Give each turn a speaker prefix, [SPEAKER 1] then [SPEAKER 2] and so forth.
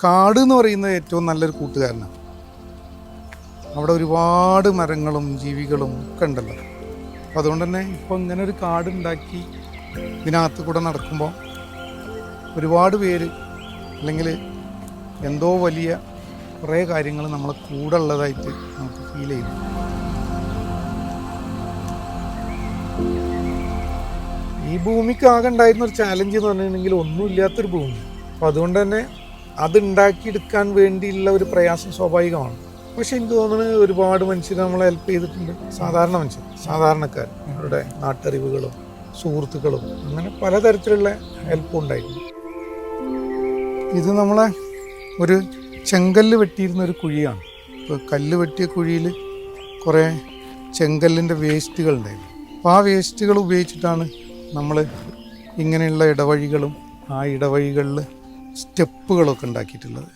[SPEAKER 1] കാട് എന്ന് പറയുന്നത് ഏറ്റവും നല്ലൊരു കൂട്ടുകാരനാണ്. അവിടെ ഒരുപാട് മരങ്ങളും ജീവികളും ഒക്കെ ഉണ്ടല്ലോ. അപ്പോൾ അതുകൊണ്ട് തന്നെ ഇപ്പോൾ ഇങ്ങനെ ഒരു കാടുണ്ടാക്കി ഇതിനകത്ത് കൂടെ നടക്കുമ്പോൾ ഒരുപാട് പേര് അല്ലെങ്കിൽ എന്തോ വലിയ കുറേ കാര്യങ്ങൾ നമ്മളെ കൂടെ ഉള്ളതായിട്ട് നമുക്ക് ഫീൽ ചെയ്യും. ഈ ഭൂമിക്ക് ആകെ ഉണ്ടായിരുന്ന ഒരു ചാലഞ്ച് എന്ന് പറഞ്ഞിട്ടുണ്ടെങ്കിൽ ഒന്നുമില്ലാത്തൊരു ഭൂമി. അപ്പോൾ അതുകൊണ്ട് തന്നെ അതുണ്ടാക്കിയെടുക്കാൻ വേണ്ടിയുള്ള ഒരു പ്രയാസം സ്വാഭാവികമാണ്. പക്ഷെ എനിക്ക് തോന്നുന്നത് ഒരുപാട് മനുഷ്യർ നമ്മളെ ഹെൽപ്പ് ചെയ്തിട്ടുണ്ട്. സാധാരണ മനുഷ്യർ, സാധാരണക്കാർ, അവരുടെ നാട്ടറിവുകളും സുഹൃത്തുക്കളും അങ്ങനെ പലതരത്തിലുള്ള ഹെൽപ്പും ഉണ്ടായിട്ടുണ്ട്. ഇത് നമ്മളെ ഒരു ചെങ്കല്ല് വെട്ടിയിരുന്ന ഒരു കുഴിയാണ്. ഇപ്പോൾ കല്ല് വെട്ടിയ കുഴിയിൽ കുറേ ചെങ്കല്ലിൻ്റെ വേസ്റ്റുകൾ ഉണ്ടായിരുന്നു. അപ്പോൾ ആ വേസ്റ്റുകൾ ഉപയോഗിച്ചിട്ടാണ് നമ്മൾ ഇങ്ങനെയുള്ള ഇടവഴികളും ആ ഇടവഴികളിൽ സ്റ്റെപ്പുകളൊക്കെ ഉണ്ടാക്കിയിട്ടുള്ളത്.